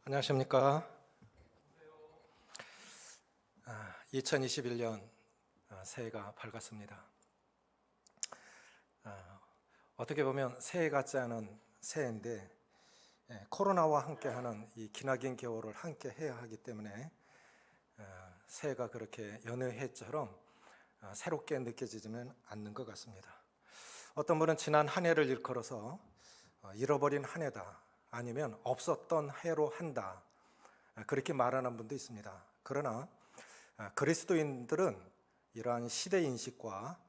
안녕하십니까. 2021년 새해가 밝았습니다. 어떻게 보면 새해 같지 않은 새해인데 코로나와 함께하는 이 기나긴 겨울을 함께 해야 하기 때문에 새해가 그렇게 여느 해처럼 새롭게 느껴지지는 않는 것 같습니다. 어떤 분은 지난 한 해를 일컬어서 잃어버린 한 해다, 아니면 없었던 해로 한다, 그렇게 말하는 분도 있습니다. 그러나 그리스도인들은 이러한 시대 인식과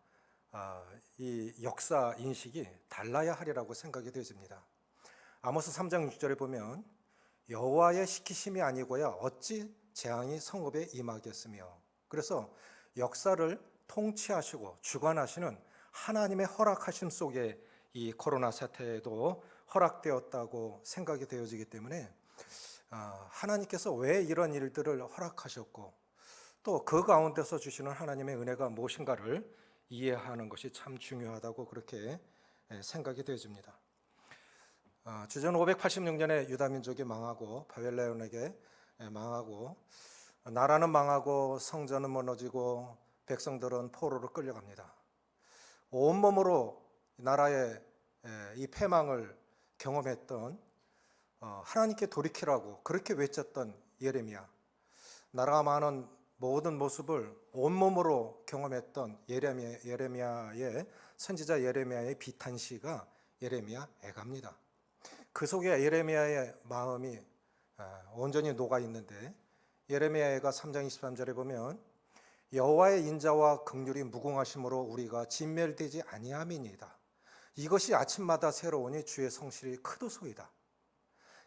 이 역사 인식이 달라야 하리라고 생각이 되어집니다. 아모스 3장 6절에 보면 여호와의 시키심이 아니고야 어찌 재앙이 성읍에 임하겠으며, 그래서 역사를 통치하시고 주관하시는 하나님의 허락하심 속에 이 코로나 사태에도 허락되었다고 생각이 되어지기 때문에 하나님께서 왜 이런 일들을 허락하셨고 또 그 가운데서 주시는 하나님의 은혜가 무엇인가를 이해하는 것이 참 중요하다고 그렇게 생각이 되어집니다. 주전 586년에 유다민족이 망하고 바벨론에게 망하고 나라는 망하고 성전은 무너지고 백성들은 포로로 끌려갑니다. 온몸으로 나라의 이 패망을 경험했던 하나님께 돌이키라고 그렇게 외쳤던 예레미야, 나라가 망하는 모든 모습을 온몸으로 경험했던 예레미야의 선지자 예레미야의 비탄시가 예레미야 애가입니다. 그 속에 예레미야의 마음이 온전히 녹아 있는데 예레미야 애가 3장 23절에 보면 여호와의 인자와 긍휼이 무궁하심으로 우리가 진멸되지 아니함이니이다. 이것이 아침마다 새로우니 주의 성실이 크도소이다.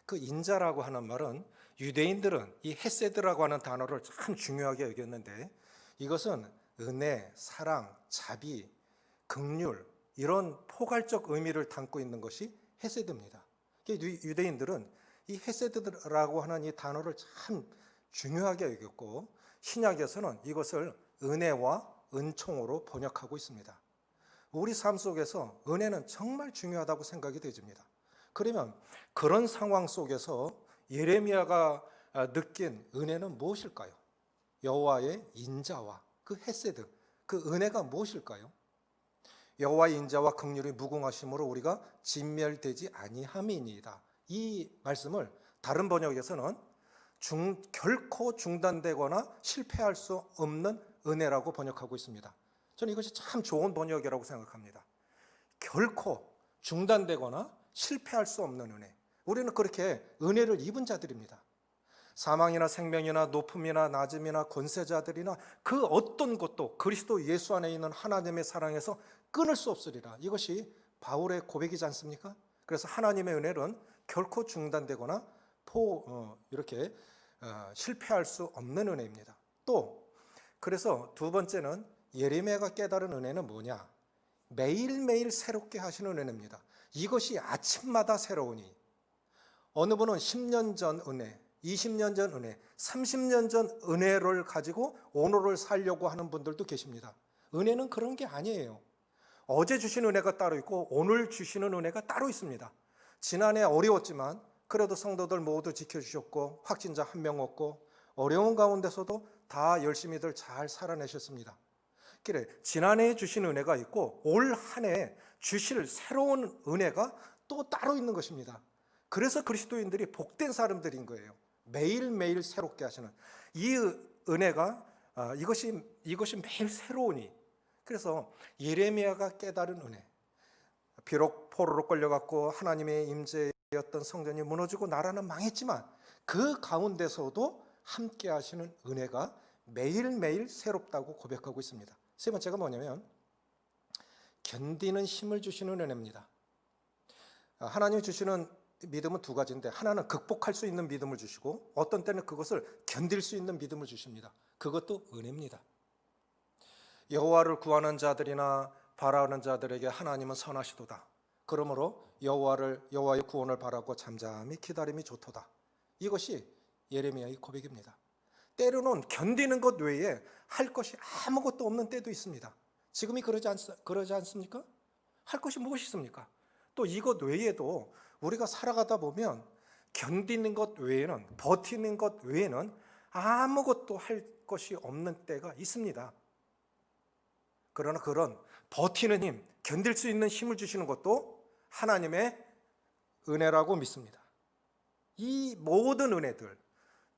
그 인자라고 하는 말은 유대인들은 이 헤세드라고 하는 단어를 참 중요하게 여겼는데 이것은 은혜, 사랑, 자비, 긍휼, 이런 포괄적 의미를 담고 있는 것이 헤세드입니다. 유대인들은 이 헤세드라고 하는 이 단어를 참 중요하게 여겼고 신약에서는 이것을 은혜와 은총으로 번역하고 있습니다. 우리 삶 속에서 은혜는 정말 중요하다고 생각이 되집니다. 그러면 그런 상황 속에서 예레미야가 느낀 은혜는 무엇일까요? 여호와의 인자와 그 헤세드, 그 은혜가 무엇일까요? 여호와의 인자와 긍휼이 무궁하심으로 우리가 진멸되지 아니함이니이다. 이 말씀을 다른 번역에서는 결코 중단되거나 실패할 수 없는 은혜라고 번역하고 있습니다. 저는 이것이 참 좋은 번역이라고 생각합니다. 결코 중단되거나 실패할 수 없는 은혜. 우리는 그렇게 은혜를 입은 자들입니다. 사망이나 생명이나 높음이나 낮음이나 권세자들이나 그 어떤 것도 그리스도 예수 안에 있는 하나님의 사랑에서 끊을 수 없으리라. 이것이 바울의 고백이지 않습니까? 그래서 하나님의 은혜는 결코 중단되거나 이렇게 실패할 수 없는 은혜입니다. 또 그래서 두 번째는 예레미야가 깨달은 은혜는 뭐냐? 매일매일 새롭게 하시는 은혜입니다. 이것이 아침마다 새로우니. 어느 분은 10년 전 은혜, 20년 전 은혜, 30년 전 은혜를 가지고 오늘을 살려고 하는 분들도 계십니다. 은혜는 그런 게 아니에요. 어제 주신 은혜가 따로 있고 오늘 주시는 은혜가 따로 있습니다. 지난해 어려웠지만 그래도 성도들 모두 지켜주셨고 확진자 한 명 없고 어려운 가운데서도 다 열심히들 잘 살아내셨습니다. 그래, 지난해에 주신 은혜가 있고 올 한 해 주실 새로운 은혜가 또 따로 있는 것입니다. 그래서 그리스도인들이 복된 사람들인 거예요. 매일매일 새롭게 하시는 이 은혜가 이것이 매일 새로우니. 그래서 예레미야가 깨달은 은혜, 비록 포로로 끌려갔고 하나님의 임재였던 성전이 무너지고 나라는 망했지만 그 가운데서도 함께 하시는 은혜가 매일매일 새롭다고 고백하고 있습니다. 세 번째가 뭐냐면 견디는 힘을 주시는 은혜입니다. 하나님이 주시는 믿음은 두 가지인데 하나는 극복할 수 있는 믿음을 주시고 어떤 때는 그것을 견딜 수 있는 믿음을 주십니다. 그것도 은혜입니다. 여호와를 구하는 자들이나 바라는 자들에게 하나님은 선하시도다. 그러므로 여호와의 구원을 바라고 잠잠히 기다림이 좋도다. 이것이 예레미야의 고백입니다. 때로는 견디는 것 외에 할 것이 아무것도 없는 때도 있습니다. 지금이 그러지 않습니까? 할 것이 무엇이 있습니까? 또 이것 외에도 우리가 살아가다 보면 견디는 것 외에는, 버티는 것 외에는 아무것도 할 것이 없는 때가 있습니다. 그러나 그런 버티는 힘, 견딜 수 있는 힘을 주시는 것도 하나님의 은혜라고 믿습니다. 이 모든 은혜들,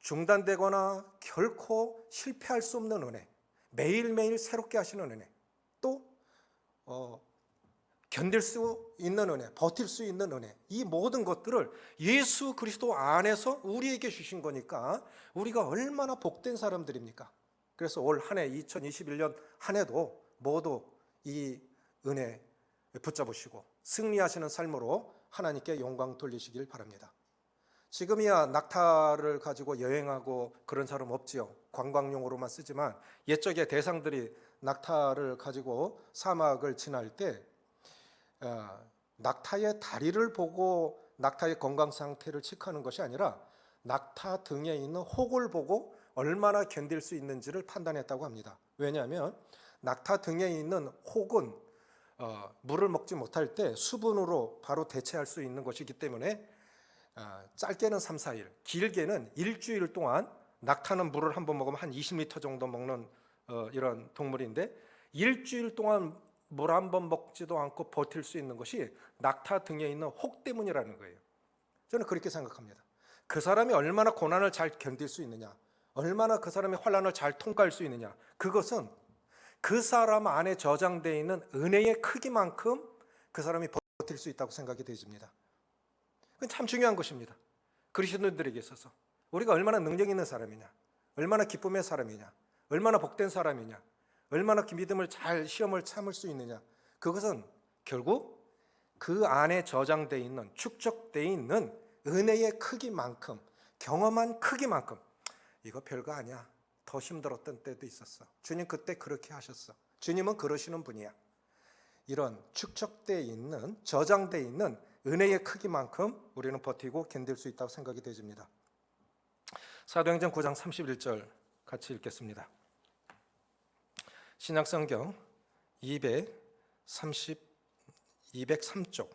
중단되거나 결코 실패할 수 없는 은혜, 매일매일 새롭게 하시는 은혜, 또 견딜 수 있는 은혜, 버틸 수 있는 은혜, 이 모든 것들을 예수 그리스도 안에서 우리에게 주신 거니까 우리가 얼마나 복된 사람들입니까? 그래서 올 한 해 2021년 한 해도 모두 이 은혜 붙잡으시고 승리하시는 삶으로 하나님께 영광 돌리시길 바랍니다. 지금이야 낙타를 가지고 여행하고 그런 사람 없지요. 관광용으로만 쓰지만 옛적의 대상들이 낙타를 가지고 사막을 지날 때 낙타의 다리를 보고 낙타의 건강 상태를 체크하는 것이 아니라 낙타 등에 있는 혹을 보고 얼마나 견딜 수 있는지를 판단했다고 합니다. 왜냐하면 낙타 등에 있는 혹은 물을 먹지 못할 때 수분으로 바로 대체할 수 있는 것이기 때문에 짧게는 3, 4일, 길게는 일주일 동안, 낙타는 물을 한번 먹으면 한 20리터 정도 먹는 이런 동물인데 일주일 동안 물 한 번 먹지도 않고 버틸 수 있는 것이 낙타 등에 있는 혹 때문이라는 거예요. 저는 그렇게 생각합니다. 그 사람이 얼마나 고난을 잘 견딜 수 있느냐, 얼마나 그 사람이 환난을 잘 통과할 수 있느냐, 그것은 그 사람 안에 저장되어 있는 은혜의 크기만큼 그 사람이 버틸 수 있다고 생각이 되집니다. 그건 참 중요한 것입니다. 그리스도인들에게 있어서 우리가 얼마나 능력 있는 사람이냐, 얼마나 기쁨의 사람이냐, 얼마나 복된 사람이냐, 얼마나 믿음을 잘 시험을 참을 수 있느냐, 그것은 결국 그 안에 저장되어 있는, 축적되어 있는 은혜의 크기만큼, 경험한 크기만큼, 이거 별거 아니야, 더 힘들었던 때도 있었어, 주님 그때 그렇게 하셨어, 주님은 그러시는 분이야, 이런 축적되어 있는, 저장되어 있는 은혜의 크기만큼 우리는 버티고 견딜 수 있다고 생각이 되집니다. 사도행전 9장 31절 같이 읽겠습니다. 신약성경 203쪽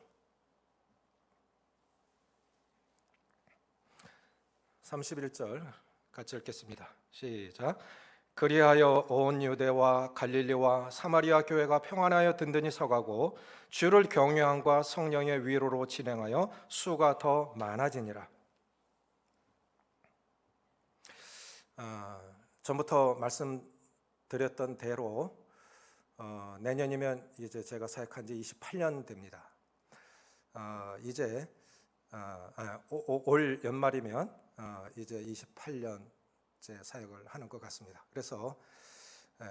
31절 같이 읽겠습니다. 시작. 그리하여 온 유대와 갈릴리와 사마리아 교회가 평안하여 든든히 서가고 주를 경외함과 성령의 위로로 진행하여 수가 더 많아지니라. 전부터 말씀드렸던 대로 내년이면 이제 제가 사역한 지 28년 됩니다. 이제 올 연말이면 이제 28년째 사역을 하는 것 같습니다. 그래서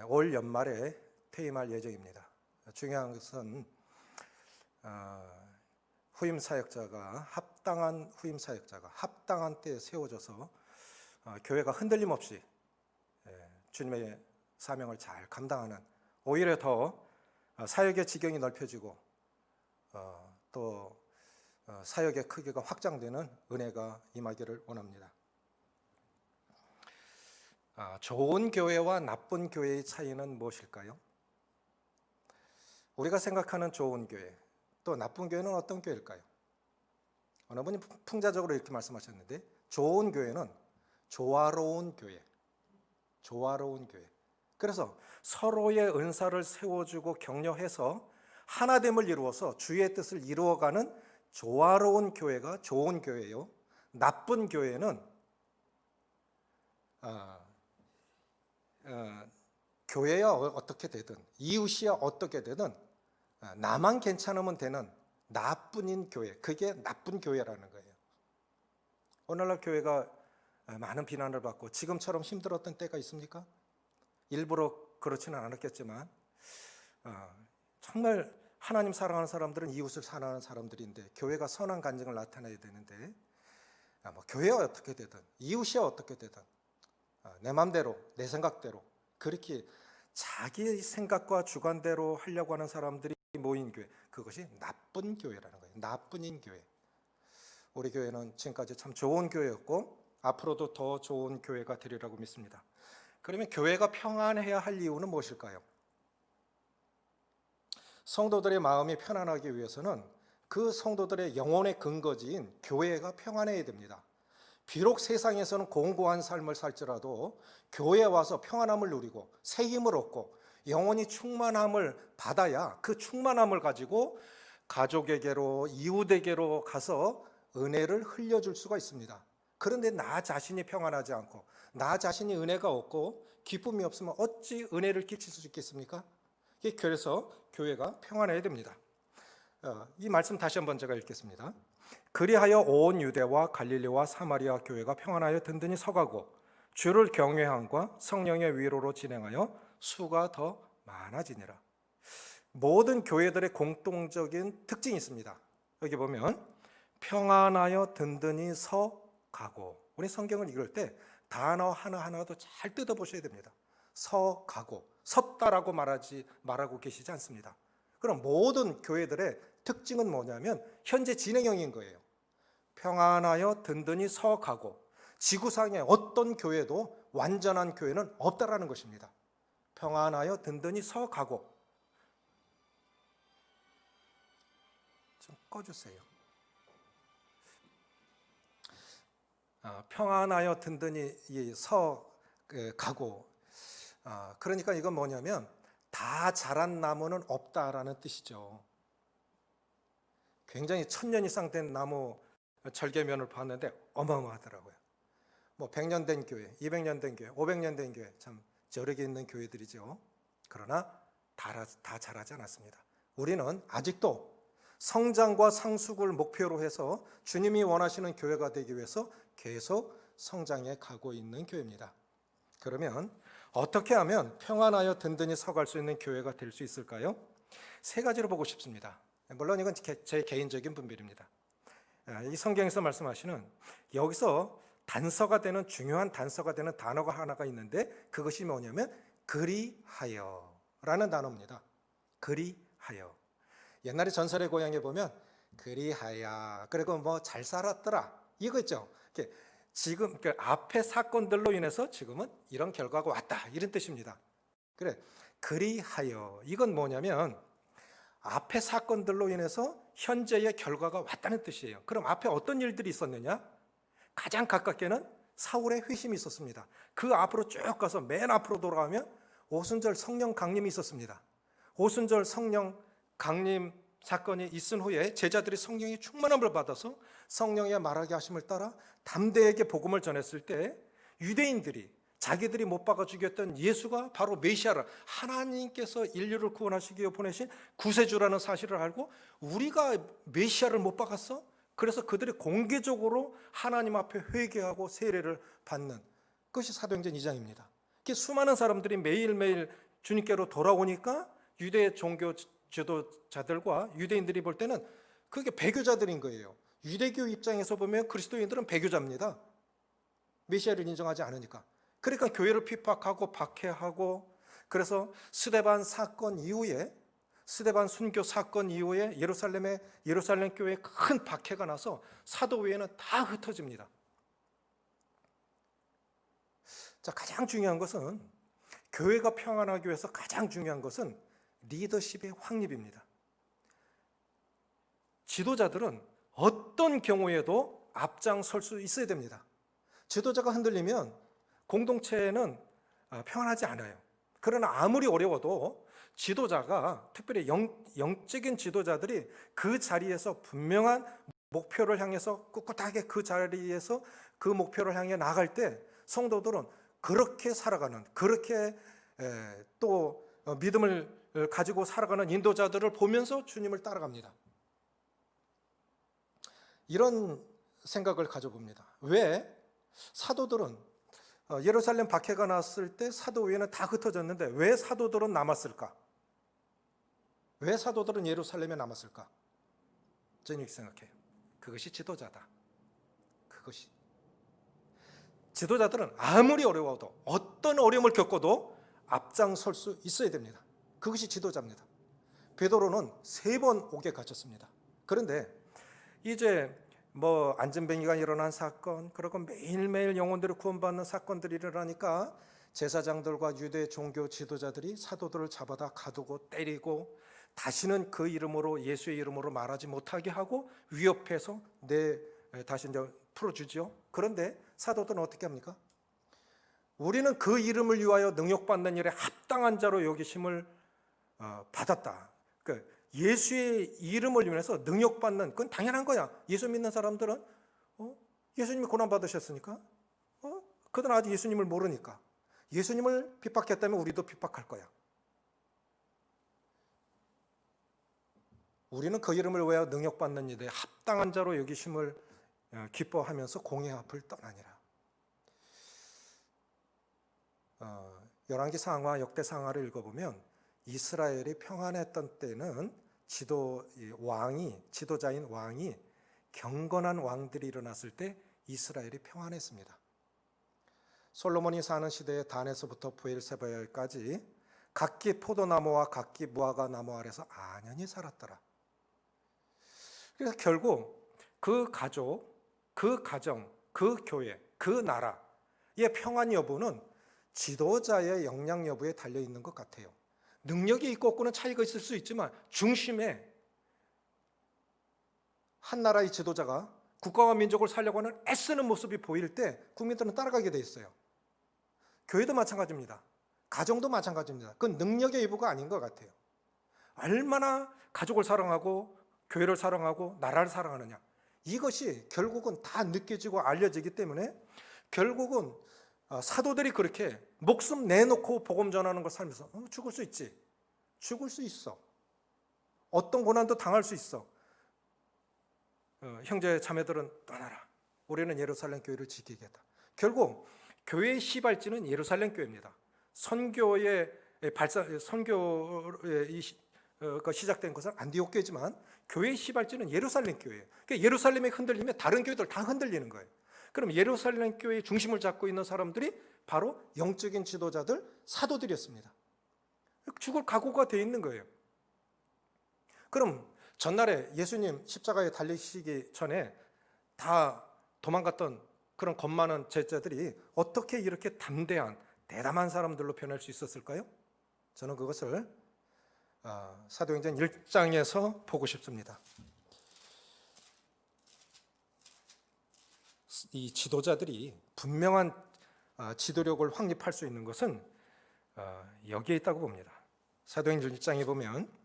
올 연말에 퇴임할 예정입니다. 중요한 것은 후임 사역자가 합당한 후임 사역자가 합당한 때에 세워져서 교회가 흔들림 없이 주님의 사명을 잘 감당하는, 오히려 더 사역의 지경이 넓혀지고 또 사역의 크기가 확장되는 은혜가 임하기를 원합니다. 좋은 교회와 나쁜 교회의 차이는 무엇일까요? 우리가 생각하는 좋은 교회, 또 나쁜 교회는 어떤 교회일까요? 어느 분이 풍자적으로 이렇게 말씀하셨는데, 좋은 교회는 조화로운 교회, 조화로운 교회. 그래서 서로의 은사를 세워주고 격려해서 하나됨을 이루어서 주의 뜻을 이루어가는 조화로운 교회가 좋은 교회요. 나쁜 교회는 교회야 어떻게 되든, 이웃이야 어떻게 되든 나만 괜찮으면 되는 나뿐인 교회, 그게 나쁜 교회라는 거예요. 오늘날 교회가 많은 비난을 받고 지금처럼 힘들었던 때가 있습니까? 일부러 그렇지는 않았겠지만 정말 하나님 사랑하는 사람들은 이웃을 사랑하는 사람들인데, 교회가 선한 간증을 나타내야 되는데 교회가 어떻게 되든 이웃이 어떻게 되든 내 맘대로 내 생각대로 그렇게 자기 생각과 주관대로 하려고 하는 사람들이 모인 교회, 그것이 나쁜 교회라는 거예요. 나쁜인 교회. 우리 교회는 지금까지 참 좋은 교회였고 앞으로도 더 좋은 교회가 되리라고 믿습니다. 그러면 교회가 평안해야 할 이유는 무엇일까요? 성도들의 마음이 편안하기 위해서는 그 성도들의 영혼의 근거지인 교회가 평안해야 됩니다. 비록 세상에서는 공고한 삶을 살지라도 교회에 와서 평안함을 누리고 새 힘을 얻고 영혼이 충만함을 받아야 그 충만함을 가지고 가족에게로 이웃에게로 가서 은혜를 흘려줄 수가 있습니다. 그런데 나 자신이 평안하지 않고 나 자신이 은혜가 없고 기쁨이 없으면 어찌 은혜를 끼칠 수 있겠습니까? 그래서 교회가 평안해야 됩니다. 이 말씀 다시 한번 제가 읽겠습니다. 그리하여 온 유대와 갈릴리와 사마리아 교회가 평안하여 든든히 서가고 주를 경외함과 성령의 위로로 진행하여 수가 더 많아지니라. 모든 교회들의 공통적인 특징이 있습니다. 여기 보면 평안하여 든든히 서가고, 우리 성경을 읽을 때 단어 하나하나도 잘 뜯어보셔야 됩니다. 서가고, 섰다라고 말하고 계시지 않습니다. 그럼 모든 교회들의 특징은 뭐냐면 현재 진행형인 거예요. 평안하여 든든히 서가고, 지구상의 어떤 교회도 완전한 교회는 없다라는 것입니다. 평안하여 든든히 서가고. 좀 꺼주세요. 평안하여 든든히 서가고. 그러니까 이건 뭐냐면 다 자란 나무는 없다라는 뜻이죠. 굉장히 1000년 이상 된 나무 절개면을 봤는데 어마어마하더라고요. 뭐 100년 된 교회, 200년 된 교회, 500년 된 교회, 참 여러 개 있는 교회들이죠. 그러나 다 자라지 않았습니다. 우리는 아직도 성장과 상숙을 목표로 해서 주님이 원하시는 교회가 되기 위해서 계속 성장해 가고 있는 교회입니다. 그러면 어떻게 하면 평안하여 든든히 서갈 수 있는 교회가 될 수 있을까요? 세 가지로 보고 싶습니다. 물론 이건 제 개인적인 분별입니다. 이 성경에서 말씀하시는, 여기서 단서가 되는, 중요한 단서가 되는 단어가 하나가 있는데 그것이 뭐냐면 그리하여라는 단어입니다. 그리하여. 옛날에 전설의 고향에 보면 그리하여, 그리고 뭐 잘 살았더라 이거 있죠. 지금 앞에 사건들로 인해서 지금은 이런 결과가 왔다, 이런 뜻입니다. 그래, 그리하여 이건 뭐냐면 앞에 사건들로 인해서 현재의 결과가 왔다는 뜻이에요. 그럼 앞에 어떤 일들이 있었느냐? 가장 가깝게는 사울의 회심이 있었습니다. 그 앞으로 쭉 가서 맨 앞으로 돌아가면 오순절 성령 강림이 있었습니다. 오순절 성령 강림 사건이 있은 후에 제자들이 성령의 충만함을 받아서 성령의 말하게 하심을 따라 담대하게 복음을 전했을 때 유대인들이 자기들이 못 박아 죽였던 예수가 바로 메시아라, 하나님께서 인류를 구원하시기 위해 보내신 구세주라는 사실을 알고 우리가 메시아를 못 박았어? 그래서 그들이 공개적으로 하나님 앞에 회개하고 세례를 받는 그것이 사도행전 2장입니다. 수많은 사람들이 매일매일 주님께로 돌아오니까 유대 종교 지도자들과 유대인들이 볼 때는 그게 배교자들인 거예요. 유대교 입장에서 보면 그리스도인들은 배교자입니다. 메시아를 인정하지 않으니까. 그러니까 교회를 핍박하고 박해하고, 그래서 스데반 사건 이후에, 스데반 순교 사건 이후에 예루살렘 교회에 큰 박해가 나서 사도회는 다 흩어집니다. 자, 가장 중요한 것은, 교회가 평안하기 위해서 가장 중요한 것은 리더십의 확립입니다. 지도자들은 어떤 경우에도 앞장설 수 있어야 됩니다. 지도자가 흔들리면 공동체는 평안하지 않아요. 그러나 아무리 어려워도 지도자가, 특별히 영적인 지도자들이 그 자리에서 분명한 목표를 향해서 꿋꿋하게 그 자리에서 그 목표를 향해 나갈 때 성도들은 그렇게 살아가는, 그렇게 또 믿음을 가지고 살아가는 인도자들을 보면서 주님을 따라갑니다. 이런 생각을 가져봅니다. 왜 사도들은 예루살렘 박해가 났을 때 사도회는 다 흩어졌는데 왜 사도들은 남았을까? 왜 사도들은 예루살렘에 남았을까? 저는 이렇게 생각해요. 그것이 지도자다. 그것이 지도자들은 아무리 어려워도, 어떤 어려움을 겪어도 앞장설 수 있어야 됩니다. 그것이 지도자입니다. 베드로는 3번 옥에 갇혔습니다. 그런데 이제 뭐 안전뱅이가 일어난 사건, 그리고 매일매일 영혼들을 구원받는 사건들이 일어나니까 제사장들과 유대 종교 지도자들이 사도들을 잡아다 가두고 때리고, 다시는 그 이름으로, 예수의 이름으로 말하지 못하게 하고 위협해서 다시 이제 풀어주죠. 그런데 사도들은 어떻게 합니까? 우리는 그 이름을 위하여 능력받는 일에 합당한 자로 여기심을 받았다. 그러니까 예수의 이름을 위해서 능력받는, 그건 당연한 거야. 예수 믿는 사람들은 예수님이 고난받으셨으니까, 그들은 아직 예수님을 모르니까 예수님을 핍박했다면 우리도 핍박할 거야. 우리는 그 이름을 위하여 능력받는 일에 합당한 자로 여기심을 기뻐하면서 공의 앞을 떠나니라. 열왕기 상하, 역대 상하를 읽어보면 이스라엘이 평안했던 때는 지도자인 왕이 경건한 왕들이 일어났을 때 이스라엘이 평안했습니다. 솔로몬이 사는 시대에 단에서부터 브엘세바까지 각기 포도나무와 각기 무화과 나무 아래서 안연히 살았더라. 그래서 결국 그 가족, 그 가정, 그 교회, 그 나라의 평안 여부는 지도자의 역량 여부에 달려 있는 것 같아요. 능력이 있고 없고는 차이가 있을 수 있지만 중심에 한 나라의 지도자가 국가와 민족을 살려고 하는 애쓰는 모습이 보일 때 국민들은 따라가게 돼 있어요. 교회도 마찬가지입니다. 가정도 마찬가지입니다. 그건 능력의 일부가 아닌 것 같아요. 얼마나 가족을 사랑하고 교회를 사랑하고 나라를 사랑하느냐, 이것이 결국은 다 느껴지고 알려지기 때문에 결국은 사도들이 그렇게 목숨 내놓고 복음 전하는 걸 살면서 죽을 수 있지, 죽을 수 있어, 어떤 고난도 당할 수 있어, 형제 자매들은 떠나라, 우리는 예루살렘 교회를 지키겠다. 결국 교회의 시발지는 예루살렘 교회입니다. 선교의 시작된 것은 안디옥 교회지만 교회의 시발지는 예루살렘 교회예요. 그러니까 예루살렘이 흔들리면 다른 교회들 다 흔들리는 거예요. 그럼 예루살렘 교회의 중심을 잡고 있는 사람들이 바로 영적인 지도자들, 사도들이었습니다. 죽을 각오가 되어 있는 거예요. 그럼 전날에 예수님 십자가에 달리시기 전에 다 도망갔던 그런 겁 많은 제자들이 어떻게 이렇게 담대한 대담한 사람들로 변할 수 있었을까요? 저는 그것을 사도행전 1장에서 보고 싶습니다. 이 지도자들이 분명한 지도력을 확립할 수 있는 것은 여기에 있다고 봅니다. 사도행전 1장에 보면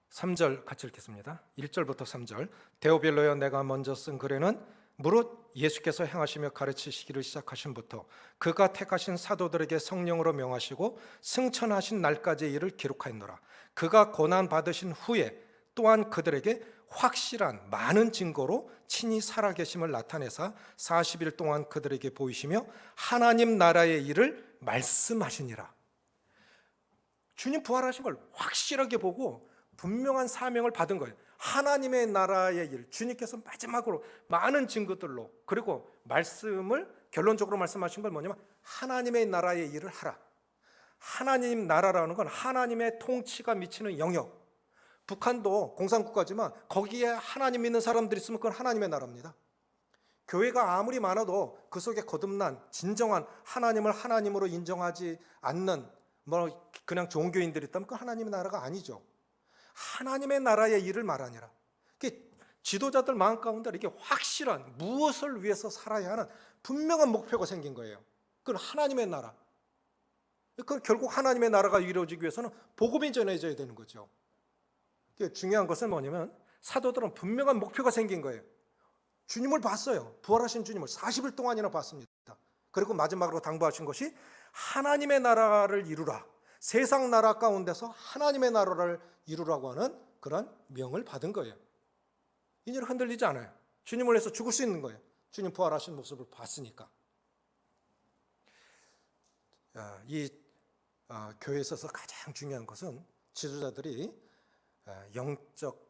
3절 같이 읽겠습니다. 1절부터 3절. 데오빌로여, 내가 먼저 쓴 글에는 무릇 예수께서 행하시며 가르치시기를 시작하신부터 그가 택하신 사도들에게 성령으로 명하시고 승천하신 날까지의 일을 기록하였노라. 그가 고난 받으신 후에 또한 그들에게 확실한 많은 증거로 친히 살아계심을 나타내사 40일 동안 그들에게 보이시며 하나님 나라의 일을 말씀하시니라. 주님 부활하신 걸 확실하게 보고 분명한 사명을 받은 거예요. 하나님의 나라의 일, 주님께서 마지막으로 많은 증거들로, 그리고 말씀을 결론적으로 말씀하신 건 뭐냐면 하나님의 나라의 일을 하라. 하나님 나라라는 건 하나님의 통치가 미치는 영역. 북한도 공산국가지만 거기에 하나님 믿는 사람들이 있으면 그건 하나님의 나라입니다. 교회가 아무리 많아도 그 속에 거듭난 진정한 하나님을 하나님으로 인정하지 않는 그냥 종교인들이 있다면 그건 하나님의 나라가 아니죠. 하나님의 나라의 일을 말하니라. 지도자들 마음 가운데 이렇게 확실한 무엇을 위해서 살아야 하는 분명한 목표가 생긴 거예요. 그건 하나님의 나라. 그 결국 하나님의 나라가 이루어지기 위해서는 복음이 전해져야 되는 거죠. 중요한 것은 뭐냐면 사도들은 분명한 목표가 생긴 거예요. 주님을 봤어요. 부활하신 주님을 40일 동안이나 봤습니다. 그리고 마지막으로 당부하신 것이 하나님의 나라를 이루라. 세상 나라 가운데서 하나님의 나라를 이루라고 하는 그런 명을 받은 거예요. 이제 흔들리지 않아요. 주님을 위해서 죽을 수 있는 거예요. 주님 부활하신 모습을 봤으니까. 이 교회에 있어서 가장 중요한 것은 지도자들이 영적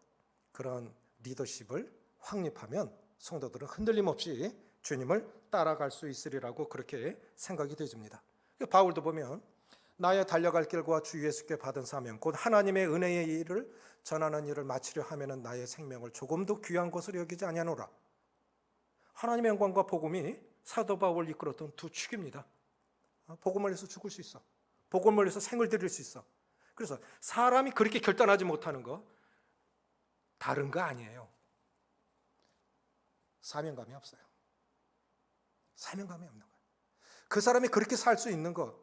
그런 리더십을 확립하면 성도들은 흔들림 없이 주님을 따라갈 수 있으리라고 그렇게 생각이 되집니다. 바울도 보면 나의 달려갈 길과 주 예수께 받은 사명 곧 하나님의 은혜의 일을 전하는 일을 마치려 하면은 나의 생명을 조금도 귀한 것으로 여기지 아니하노라. 하나님의 영광과 복음이 사도 바울을 이끌었던 두 축입니다. 복음을 위해서 죽을 수 있어. 복음을 위해서 생을 드릴 수 있어. 그래서 사람이 그렇게 결단하지 못하는 거 다른 거 아니에요. 사명감이 없어요. 사명감이 없는 거예요. 그 사람이 그렇게 살 수 있는 거,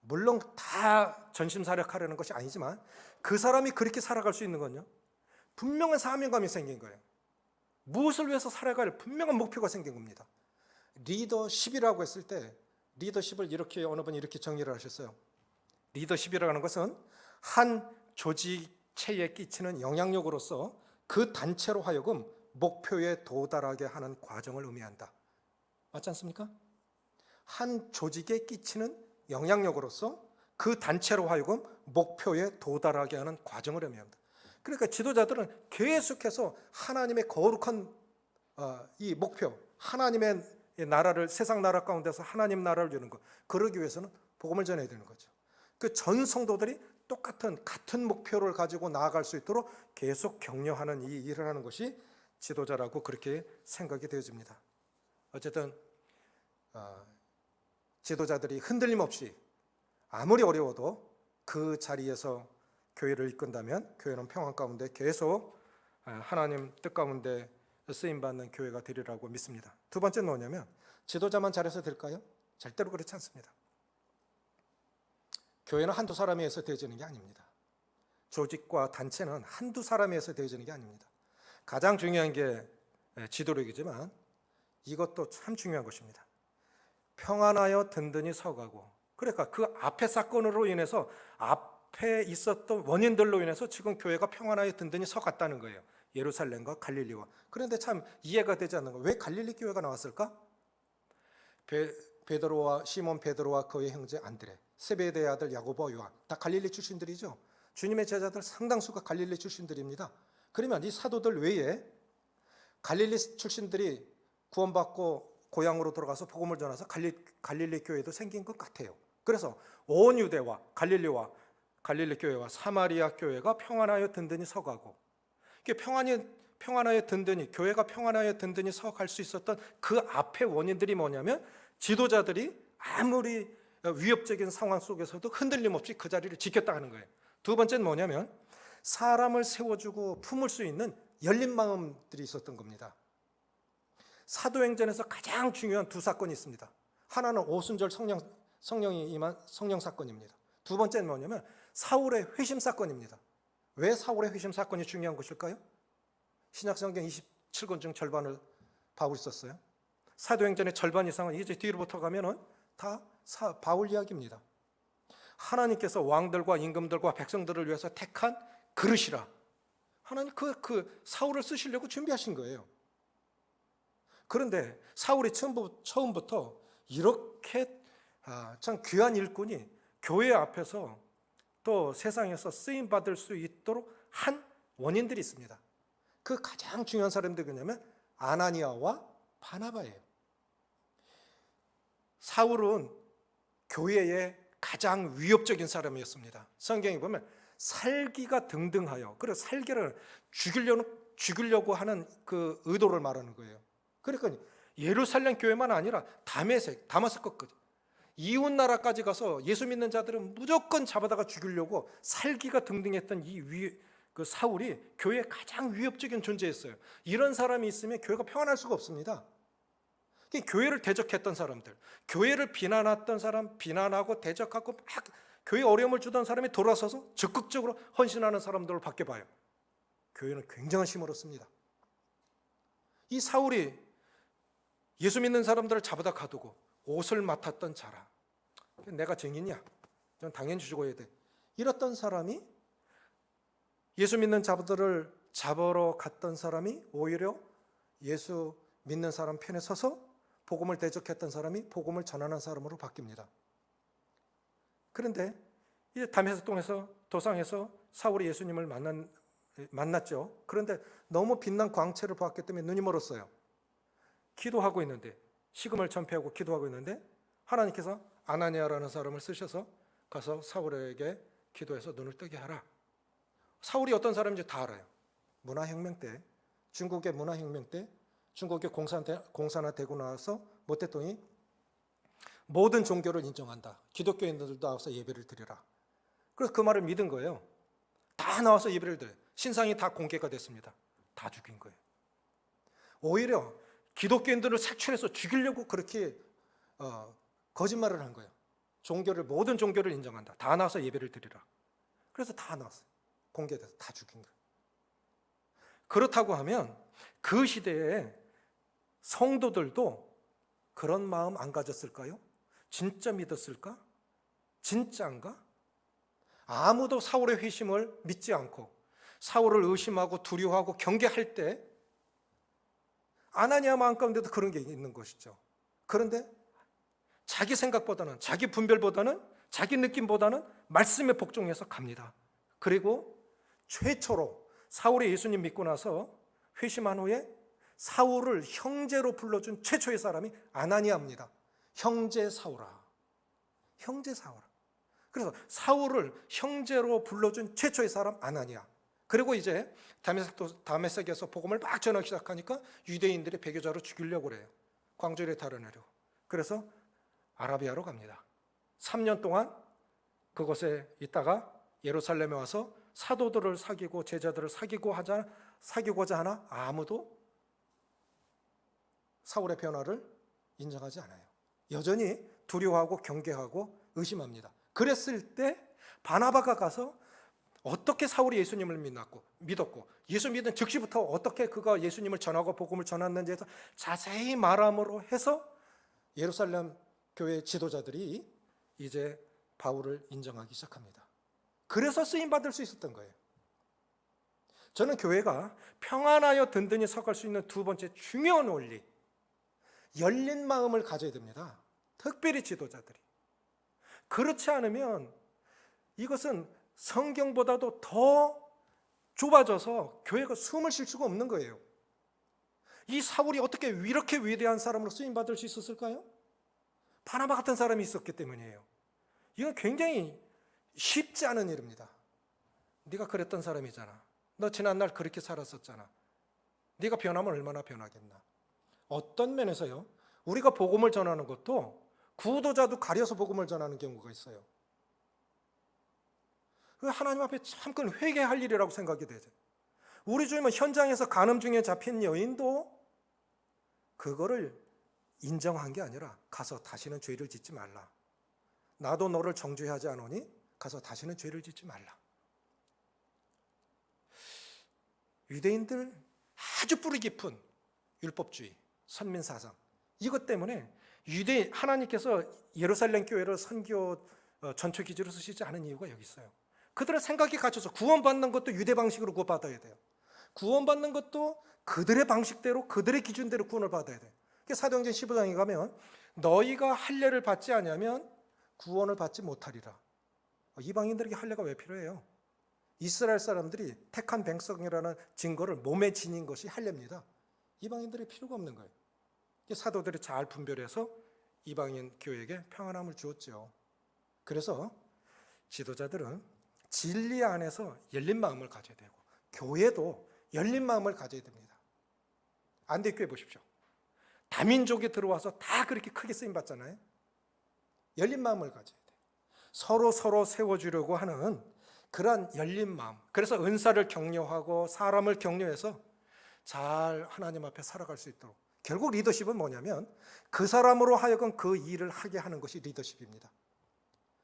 물론 다 전심사력하려는 것이 아니지만 그 사람이 그렇게 살아갈 수 있는 건요, 분명한 사명감이 생긴 거예요. 무엇을 위해서 살아갈 분명한 목표가 생긴 겁니다. 리더십이라고 했을 때 리더십을 이렇게 어느 분이 이렇게 정리를 하셨어요. 리더십이라는 것은 한 조직체에 끼치는 영향력으로서 그 단체로 하여금 목표에 도달하게 하는 과정을 의미한다. 맞지 않습니까? 한 조직에 끼치는 영향력으로서 그 단체로 하여금 목표에 도달하게 하는 과정을 의미합니다. 그러니까 지도자들은 계속해서 하나님의 거룩한 이 목표, 하나님의 나라를, 세상 나라 가운데서 하나님 나라를 이루는 것, 그러기 위해서는 복음을 전해야 되는 거죠. 그 전 성도들이 같은 목표를 가지고 나아갈 수 있도록 계속 격려하는 이 일을 하는 것이 지도자라고 그렇게 생각이 되어집니다. 어쨌든 지도자들이 흔들림 없이 아무리 어려워도 그 자리에서 교회를 이끈다면 교회는 평안 가운데 계속 하나님 뜻 가운데 쓰임받는 교회가 되리라고 믿습니다. 두 번째는 뭐냐면, 지도자만 잘해서 될까요? 절대로 그렇지 않습니다. 교회는 한두 사람에 의해서 되어지는 게 아닙니다. 조직과 단체는 한두 사람에 의해서 되어지는 게 아닙니다. 가장 중요한 게 지도력이지만 이것도 참 중요한 것입니다. 평안하여 든든히 서가고, 그러니까 그 앞에 사건으로 인해서 앞에 있었던 원인들로 인해서 지금 교회가 평안하여 든든히 서갔다는 거예요. 예루살렘과 갈릴리와. 그런데 참 이해가 되지 않는 거예요. 왜 갈릴리 교회가 나왔을까? 베드로와 시몬 베드로와 그의 형제 안드레, 세베대의 아들 야고보와 요한, 다 갈릴리 출신들이죠. 주님의 제자들 상당수가 갈릴리 출신들입니다. 그러면 이 사도들 외에 갈릴리 출신들이 구원받고 고향으로 돌아가서 복음을 전해서 갈릴리 교회도 생긴 것 같아요. 그래서 온 유대와 갈릴리 교회와 사마리아 교회가 평안하여 든든히 서가고, 평안하여 든든히, 교회가 평안하여 든든히 서갈 수 있었던 그 앞의 원인들이 뭐냐면, 지도자들이 아무리 위협적인 상황 속에서도 흔들림 없이 그 자리를 지켰다 하는 거예요. 두 번째는 뭐냐면, 사람을 세워주고 품을 수 있는 열린 마음들이 있었던 겁니다. 사도행전에서 가장 중요한 두 사건이 있습니다. 하나는 오순절 성령이 임한 성령 사건입니다. 두 번째는 뭐냐면 사울의 회심 사건입니다. 왜 사울의 회심 사건이 중요한 것일까요? 신약성경 27권 중 절반을 바울이 썼어요. 사도행전의 절반 이상은 이제 뒤로부터 가면은 다 바울 이야기입니다. 하나님께서 왕들과 임금들과 백성들을 위해서 택한 그릇이라, 하나님 그 사울을 쓰시려고 준비하신 거예요. 그런데 사울이 처음부터 이렇게 참 귀한 일꾼이 교회 앞에서 또 세상에서 쓰임 받을 수 있도록 한 원인들이 있습니다. 그 가장 중요한 사람들이 뭐냐면 아나니아와 바나바예요. 사울은 교회의 가장 위협적인 사람이었습니다. 성경에 보면 살기가 등등하여, 그래서 살기를 죽이려고 하는 그 의도를 말하는 거예요. 그러니까 예루살렘 교회만 아니라 다마스커까지, 이웃 나라까지 가서 예수 믿는 자들은 무조건 잡아다가 죽이려고 살기가 등등했던 그 사울이 교회의 가장 위협적인 존재였어요. 이런 사람이 있으면 교회가 평안할 수가 없습니다. 교회를 대적했던 사람들, 교회를 비난했던 사람, 비난하고 대적하고 막 교회에 어려움을 주던 사람이 돌아서서 적극적으로 헌신하는 사람들을 밖에 봐요. 교회는 굉장한 힘을 얻습니다. 이 사울이 예수 믿는 사람들을 잡아다 가두고 옷을 맡았던 자라, 내가 증인이야, 전 당연히 죽어야 돼, 이랬던 사람이, 예수 믿는 자들을 잡으러 갔던 사람이 오히려 예수 믿는 사람 편에 서서 복음을 대적했던 사람이 복음을 전하는 사람으로 바뀝니다. 그런데 이제 다메섹 도상에서 사울이 예수님을 만났죠. 그런데 너무 빛난 광채를 보았기 때문에 눈이 멀었어요. 기도하고 있는데, 식음을 전폐하고 기도하고 있는데 하나님께서 아나니아라는 사람을 쓰셔서 가서 사울에게 기도해서 눈을 뜨게 하라. 사울이 어떤 사람인지 다 알아요. 문화혁명 때, 중국의 문화혁명 때 중국이 공산화 되고 나서 모 대통령이 모든 종교를 인정한다. 기독교인들도 나와서 예배를 드리라. 그래서 그 말을 믿은 거예요. 다 나와서 예배를 드려요. 신상이 다 공개가 됐습니다. 다 죽인 거예요. 오히려 기독교인들을 색출해서 죽이려고 그렇게 거짓말을 한 거예요. 모든 종교를 인정한다. 다 나와서 예배를 드리라. 그래서 다 나왔어요. 공개돼서 다 죽인 거예요. 그렇다고 하면 그 시대에 성도들도 그런 마음 안 가졌을까요? 진짜 믿었을까? 진짜인가? 아무도 사울의 회심을 믿지 않고 사울을 의심하고 두려워하고 경계할 때 아나니아 마음 가운데도 그런 게 있는 것이죠. 그런데 자기 생각보다는, 자기 분별보다는, 자기 느낌보다는 말씀에 복종해서 갑니다. 그리고 최초로 사울이 예수님 믿고 나서 회심한 후에 사울을 형제로 불러준 최초의 사람이 아나니아입니다. 형제 사울아. 형제 사울아. 그래서 사울을 형제로 불러준 최초의 사람 아나니아. 그리고 이제 다메섹에서 복음을 막 전하기 시작하니까 유대인들이 배교자로 죽이려고 그래요. 광주리에 달아내려고. 그래서 아라비아로 갑니다. 3년 동안 그곳에 있다가 예루살렘에 와서 사도들을 사귀고 제자들을 사귀고자 하나 아무도 사울의 변화를 인정하지 않아요. 여전히 두려워하고 경계하고 의심합니다. 그랬을 때 바나바가 가서 어떻게 사울이 예수님을 믿었고 예수 믿은 즉시부터 어떻게 그가 예수님을 전하고 복음을 전했는지에서 자세히 말함으로 해서 예루살렘 교회 지도자들이 이제 바울을 인정하기 시작합니다. 그래서 쓰임받을 수 있었던 거예요. 저는 교회가 평안하여 든든히 서갈 수 있는 두 번째 중요한 원리, 열린 마음을 가져야 됩니다. 특별히 지도자들이. 그렇지 않으면 이것은 성경보다도 더 좁아져서 교회가 숨을 쉴 수가 없는 거예요. 이 사울이 어떻게 이렇게 위대한 사람으로 쓰임받을 수 있었을까요? 바나바 같은 사람이 있었기 때문이에요. 이건 굉장히 쉽지 않은 일입니다. 네가 그랬던 사람이잖아. 너 지난날 그렇게 살았었잖아. 네가 변하면 얼마나 변하겠나. 어떤 면에서요, 우리가 복음을 전하는 것도 구도자도 가려서 복음을 전하는 경우가 있어요. 하나님 앞에 참큰 회개할 일이라고 생각이 되죠. 우리 주님은 현장에서 간음 중에 잡힌 여인도 그거를 인정한 게 아니라 가서 다시는 죄를 짓지 말라. 나도 너를 정죄하지 않으니 가서 다시는 죄를 짓지 말라. 유대인들 아주 뿌리 깊은 율법주의, 선민사상, 이것 때문에 하나님께서 예루살렘 교회를 선교 전초 기지로 쓰시지 않은 이유가 여기 있어요. 그들의 생각이 갇혀서 구원받는 것도 유대 방식으로 구원받아야 돼요. 구원받는 것도 그들의 방식대로, 그들의 기준대로 구원을 받아야 돼요. 사도행전 15장에 가면 너희가 할례를 받지 않으면 구원을 받지 못하리라. 이방인들에게 할례가 왜 필요해요? 이스라엘 사람들이 택한 백성이라는 증거를 몸에 지닌 것이 할례입니다. 이방인들이 필요가 없는 거예요. 사도들이 잘 분별해서 이방인 교회에게 평안함을 주었죠. 그래서 지도자들은 진리 안에서 열린 마음을 가져야 되고 교회도 열린 마음을 가져야 됩니다. 안디옥 교회 보십시오. 다민족이 들어와서 다 그렇게 크게 쓰임받잖아요. 열린 마음을 가져야 돼요. 서로 세워주려고 하는 그런 열린 마음. 그래서 은사를 격려하고 사람을 격려해서 잘 하나님 앞에 살아갈 수 있도록. 결국 리더십은 뭐냐면 그 사람으로 하여금 그 일을 하게 하는 것이 리더십입니다.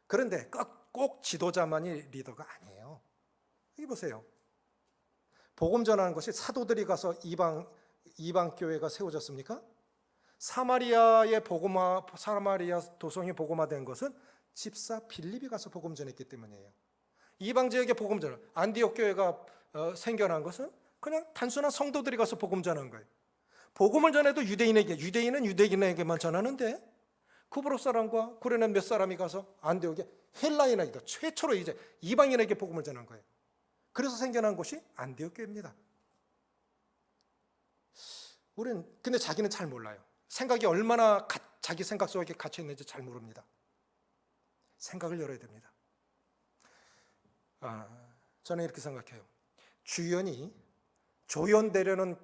그런데 꼭 지도자만이 리더가 아니에요. 여기 보세요. 복음 전하는 것이 사도들이 가서 이방 교회가 세워졌습니까? 사마리아 도성이 복음화된 것은 집사 빌립이 가서 복음 전했기 때문이에요. 이방 지역에 복음 전한 안디옥 교회가 생겨난 것은 그냥 단순한 성도들이 가서 복음 전한 거예요. 복음을 전해도 유대인은 유대인에게만 전하는데 구브로 사람과 구레네 몇 사람이 가서 안디옥에 헬라인에게 최초로 이제 이방인에게 복음을 전한 거예요. 그래서 생겨난 곳이 안디옥 교회입니다. 우리는 근데 자기는 잘 몰라요. 생각이 얼마나 자기 생각 속에 갇혀 있는지 잘 모릅니다. 생각을 열어야 됩니다. 저는 이렇게 생각해요. 주연이 조연되려는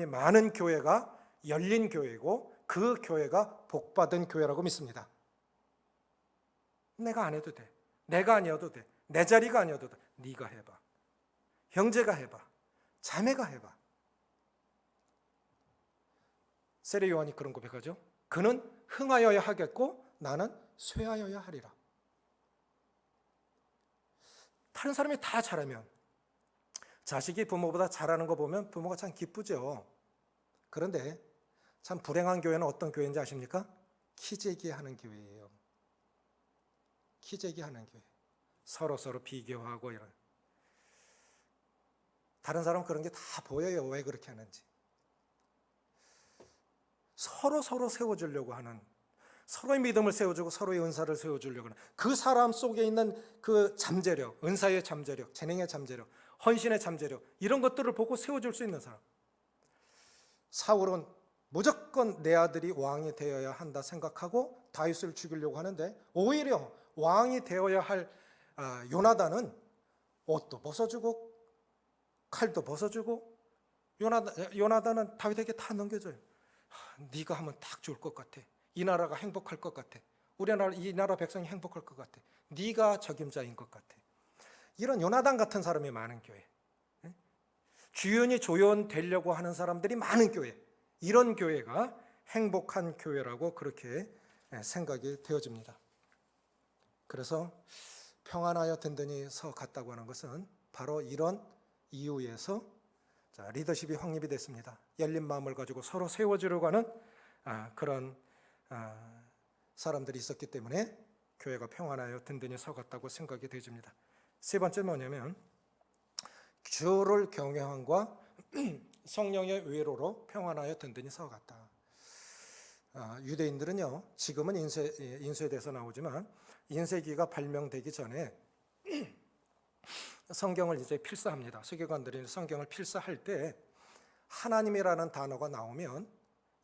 많은 교회가 열린 교회고 그 교회가 복받은 교회라고 믿습니다. 내가 안 해도 돼. 내가 아니어도 돼. 내 자리가 아니어도 돼. 네가 해봐. 형제가 해봐. 자매가 해봐. 세례 요한이 그런 고백하죠. 그는 흥하여야 하겠고 나는 쇠하여야 하리라. 다른 사람이 다 잘하면, 자식이 부모보다 잘하는 거 보면 부모가 참 기쁘죠. 그런데 참 불행한 교회는 어떤 교회인지 아십니까? 키재기 하는 교회예요. 키재기 하는 교회. 서로 비교하고 이런. 다른 사람은 그런 게 다 보여요. 왜 그렇게 하는지. 서로 세워주려고 하는, 서로의 믿음을 세워주고 서로의 은사를 세워주려고 하는 그 사람 속에 있는 그 잠재력, 은사의 잠재력, 재능의 잠재력, 헌신의 잠재력, 이런 것들을 보고 세워줄 수 있는 사람. 사울은 무조건 내 아들이 왕이 되어야 한다 생각하고 다윗을 죽이려고 하는데, 오히려 왕이 되어야 할 요나단은 옷도 벗어주고 칼도 벗어주고, 요나단은 다윗에게 다 넘겨줘요. 네가 하면 딱 좋을 것 같아. 이 나라가 행복할 것 같아. 이 나라 백성이 행복할 것 같아. 네가 적임자인 것 같아. 이런 요나단 같은 사람이 많은 교회, 주연이 조연되려고 하는 사람들이 많은 교회, 이런 교회가 행복한 교회라고 그렇게 생각이 되어집니다. 그래서 평안하여 든든히 서 갔다고 하는 것은 바로 이런 이유에서 리더십이 확립이 됐습니다. 열린 마음을 가지고 서로 세워주려고 하는 그런 사람들이 있었기 때문에 교회가 평안하여 든든히 서 갔다고 생각이 되어집니다. 세 번째 뭐냐면, 주를 경외함과 성령의 외로로 평안하여 든든히 서 갔다. 유대인들은요, 지금은 인수에 대해서 나오지만 인쇄기가 발명되기 전에 성경을 이제 필사합니다. 서기관들이 성경을 필사할 때 하나님이라는 단어가 나오면,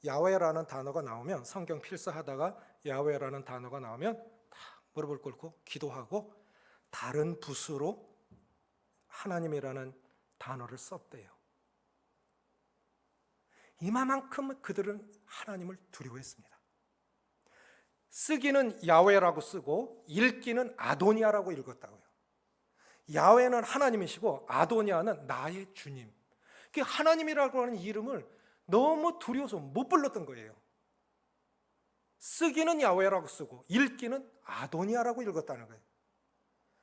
야훼라는 단어가 나오면, 성경 필사하다가 야훼라는 단어가 나오면 다 무릎을 꿇고 기도하고 다른 붓으로 하나님이라는 단어를 썼대요. 이만큼 그들은 하나님을 두려워했습니다. 쓰기는 야훼라고 쓰고 읽기는 아도니아라고 읽었다고요. 야훼는 하나님이시고 아도니아는 나의 주님. 그 하나님이라고 하는 이름을 너무 두려워서 못 불렀던 거예요. 쓰기는 야훼라고 쓰고 읽기는 아도니아라고 읽었다는 거예요.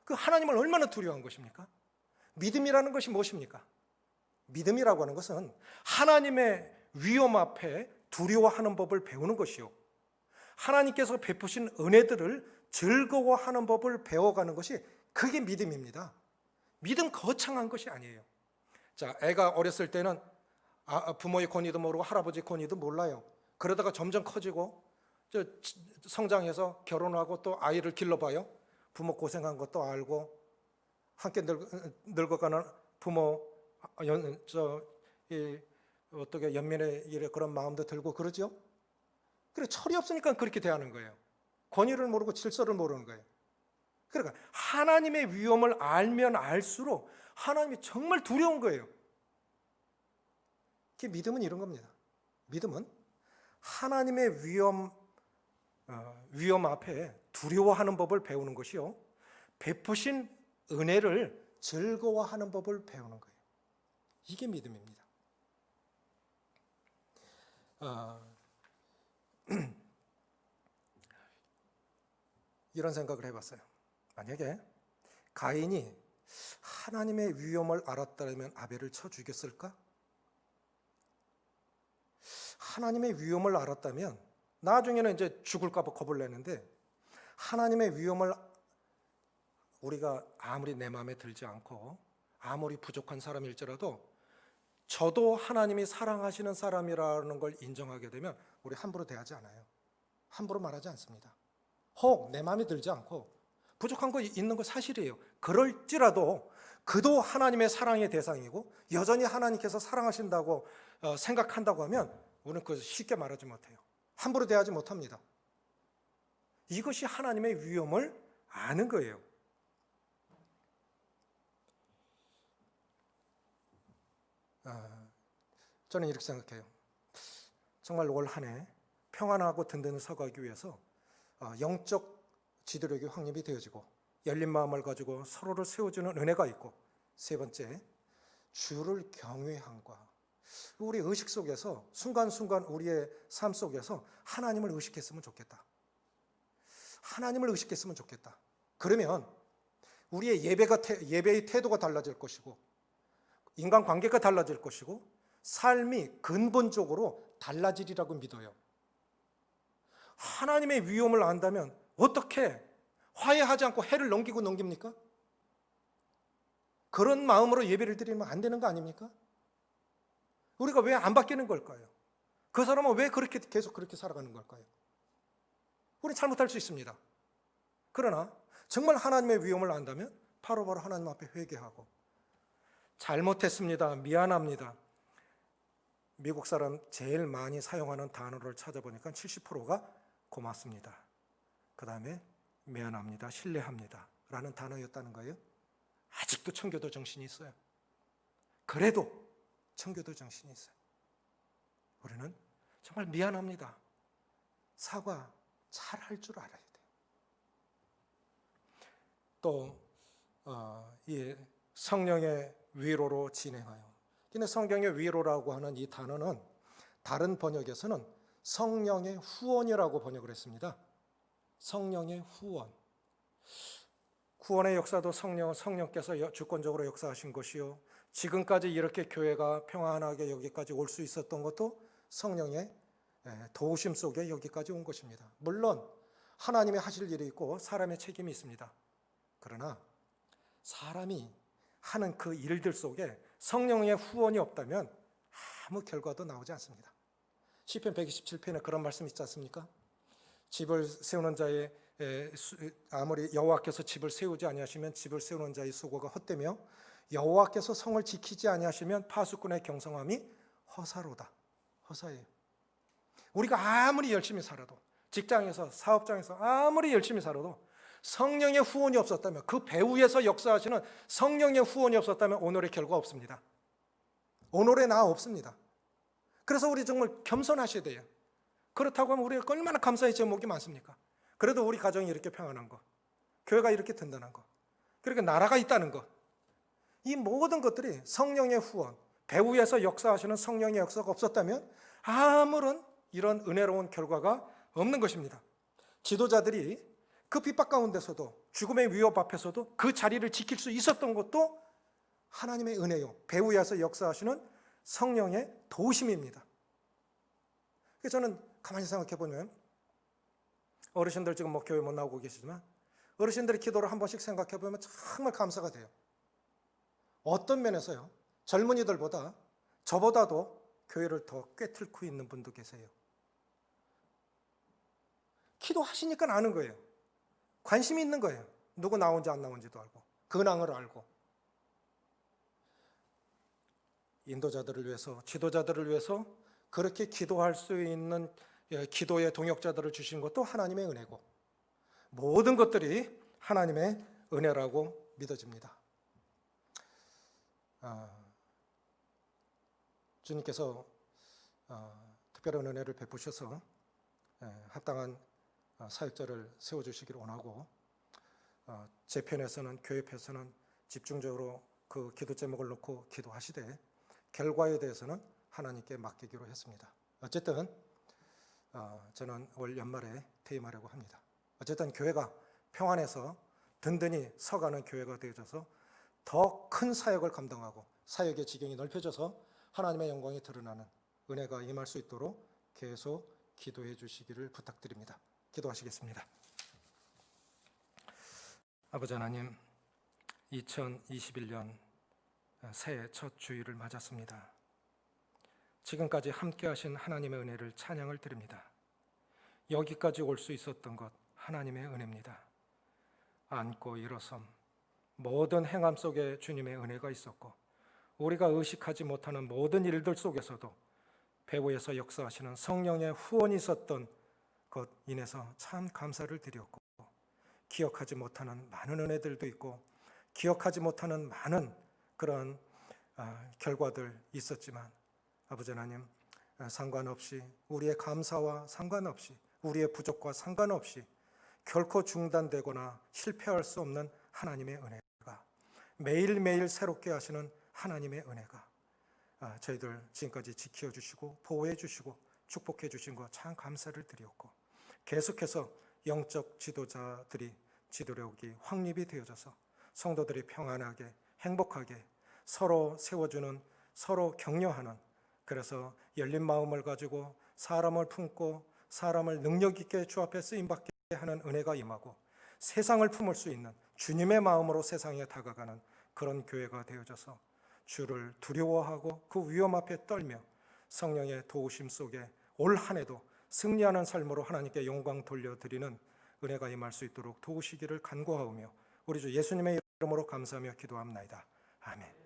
그 하나님을 얼마나 두려워한 것입니까? 믿음이라는 것이 무엇입니까? 믿음이라고 하는 것은 하나님의 위엄 앞에 두려워하는 법을 배우는 것이요, 하나님께서 베푸신 은혜들을 즐거워하는 법을 배워가는 것이, 그게 믿음입니다. 믿음 거창한 것이 아니에요. 자, 애가 어렸을 때는 부모의 권위도 모르고 할아버지 권위도 몰라요. 그러다가 점점 커지고 성장해서 결혼하고 또 아이를 길러봐요. 부모 고생한 것도 알고, 함께 늙어가는 부모 어떻게 연민의 그런 마음도 들고 그러죠. 그래, 철이 없으니까 그렇게 대하는 거예요. 권위를 모르고 질서를 모르는 거예요. 그러니까 하나님의 위엄을 알면 알수록 하나님이 정말 두려운 거예요. 믿음은 이런 겁니다. 믿음은 하나님의 위엄 앞에 두려워하는 법을 배우는 것이요, 베푸신 은혜를 즐거워하는 법을 배우는 거예요. 이게 믿음입니다. 이런 생각을 해봤어요. 만약에 가인이 하나님의 위엄을 알았다면 아벨을 쳐 죽였을까? 하나님의 위엄을 알았다면, 나중에는 이제 죽을까 봐 겁을 내는데, 하나님의 위엄을 우리가 아무리 내 마음에 들지 않고 아무리 부족한 사람일지라도 저도 하나님이 사랑하시는 사람이라는 걸 인정하게 되면 우리 함부로 대하지 않아요. 함부로 말하지 않습니다. 혹 내 마음에 들지 않고 부족한 거 있는 거 사실이에요. 그럴지라도 그도 하나님의 사랑의 대상이고 여전히 하나님께서 사랑하신다고 생각한다고 하면 우리는 그것을 쉽게 말하지 못해요. 함부로 대하지 못합니다. 이것이 하나님의 위엄을 아는 거예요. 저는 이렇게 생각해요. 정말 올 한 해 평안하고 든든히 서가기 위해서 영적 지도력이 확립이 되어지고 열린 마음을 가지고 서로를 세워주는 은혜가 있고, 세 번째, 주를 경외함과, 우리 의식 속에서 순간순간 우리의 삶 속에서 하나님을 의식했으면 좋겠다. 하나님을 의식했으면 좋겠다. 그러면 우리의 예배의 태도가 달라질 것이고, 인간관계가 달라질 것이고, 삶이 근본적으로 달라지리라고 믿어요. 하나님의 위엄을 안다면 어떻게 화해하지 않고 해를 넘깁니까? 그런 마음으로 예배를 드리면 안 되는 거 아닙니까? 우리가 왜 안 바뀌는 걸까요? 그 사람은 왜 계속 그렇게 살아가는 걸까요? 우리는 잘못할 수 있습니다. 그러나 정말 하나님의 위엄을 안다면 바로바로 하나님 앞에 회개하고, 잘못했습니다, 미안합니다. 미국 사람 제일 많이 사용하는 단어를 찾아보니까 70%가 고맙습니다, 그 다음에 미안합니다, 신뢰합니다 라는 단어였다는 거예요. 아직도 청교도 정신이 있어요. 그래도 청교도 정신이 있어요. 우리는 정말 미안합니다, 사과 잘 할 줄 알아야 돼요. 또 이 성령의 위로로 진행하여, 근데 성경의 위로라고 하는 이 단어는 다른 번역에서는 성령의 후원이라고 번역을 했습니다. 성령의 후원. 구원의 역사도 성령께서 주권적으로 역사하신 것이요, 지금까지 이렇게 교회가 평안하게 여기까지 올 수 있었던 것도 성령의 도우심 속에 여기까지 온 것입니다. 물론 하나님이 하실 일이 있고 사람의 책임이 있습니다. 그러나 사람이 하는 그 일들 속에 성령의 후원이 없다면 아무 결과도 나오지 않습니다. 시편 127편에 그런 말씀 있지 않습니까? 집을 세우는 자의 아무리 여호와께서 집을 세우지 아니하시면 집을 세우는 자의 수고가 헛되며, 여호와께서 성을 지키지 아니하시면 파수꾼의 경성함이 허사로다. 허사예요. 우리가 아무리 열심히 살아도, 직장에서 사업장에서 아무리 열심히 살아도 성령의 후원이 없었다면, 그 배후에서 역사하시는 성령의 후원이 없었다면 오늘의 결과 없습니다. 오늘의 나 없습니다. 그래서 우리 정말 겸손하셔야 돼요. 그렇다고 하면 우리가 얼마나 감사의 제목이 많습니까? 그래도 우리 가정이 이렇게 평안한 거, 교회가 이렇게 든든한 거, 그렇게 나라가 있다는 거, 이 모든 것들이 성령의 후원, 배후에서 역사하시는 성령의 역사가 없었다면 아무런 이런 은혜로운 결과가 없는 것입니다. 지도자들이 그 핍박 가운데서도, 죽음의 위협 앞에서도 그 자리를 지킬 수 있었던 것도 하나님의 은혜요, 배후에서 역사하시는 성령의 도우심입니다. 그래서 저는 가만히 생각해 보면, 어르신들 지금 교회 못 나오고 계시지만 어르신들의 기도를 한 번씩 생각해 보면 정말 감사가 돼요. 어떤 면에서요, 젊은이들보다 저보다도 교회를 더 꿰뚫고 있는 분도 계세요. 기도하시니까 아는 거예요. 관심이 있는 거예요. 누구 나온지 안 나온지도 알고, 근황을 알고. 인도자들을 위해서, 지도자들을 위해서 그렇게 기도할 수 있는 기도의 동역자들을 주신 것도 하나님의 은혜고, 모든 것들이 하나님의 은혜라고 믿어집니다. 주님께서 특별한 은혜를 베푸셔서 합당한 사역자를 세워주시기를 원하고, 제 편에서는, 교회 편에서는 집중적으로 그 기도 제목을 놓고 기도하시되, 결과에 대해서는 하나님께 맡기기로 했습니다. 어쨌든 저는 올 연말에 퇴임하려고 합니다. 어쨌든 교회가 평안해서 든든히 서가는 교회가 되어져서 더 큰 사역을 감당하고 사역의 지경이 넓혀져서 하나님의 영광이 드러나는 은혜가 임할 수 있도록 계속 기도해 주시기를 부탁드립니다. 기도하시겠습니다. 아버지 하나님, 2021년 새해 첫 주일을 맞았습니다. 지금까지 함께 하신 하나님의 은혜를 찬양을 드립니다. 여기까지 올 수 있었던 것 하나님의 은혜입니다. 앉고 일어섬, 모든 행함 속에 주님의 은혜가 있었고, 우리가 의식하지 못하는 모든 일들 속에서도 배후에서 역사하시는 성령의 후원이 있었던 것 인해서 참 감사를 드렸고, 기억하지 못하는 많은 은혜들도 있고, 기억하지 못하는 많은 그런 결과들 있었지만, 아버지 하나님, 상관없이, 우리의 감사와 상관없이, 우리의 부족과 상관없이 결코 중단되거나 실패할 수 없는 하나님의 은혜가, 매일매일 새롭게 하시는 하나님의 은혜가 저희들 지금까지 지켜주시고 보호해주시고 축복해주신 것 참 감사를 드렸고, 계속해서 영적 지도자들이 지도력이 확립이 되어져서 성도들이 평안하게 행복하게 서로 세워주는, 서로 격려하는, 그래서 열린 마음을 가지고 사람을 품고 사람을 능력 있게 주 앞에 쓰임받게 하는 은혜가 임하고, 세상을 품을 수 있는 주님의 마음으로 세상에 다가가는 그런 교회가 되어져서 주를 두려워하고 그 위험 앞에 떨며 성령의 도우심 속에 올 한 해도 승리하는 삶으로 하나님께 영광 돌려드리는 은혜가 임할 수 있도록 도우시기를 간구하오며 우리 주 예수님의 이름으로 감사하며 기도합나이다. 아멘.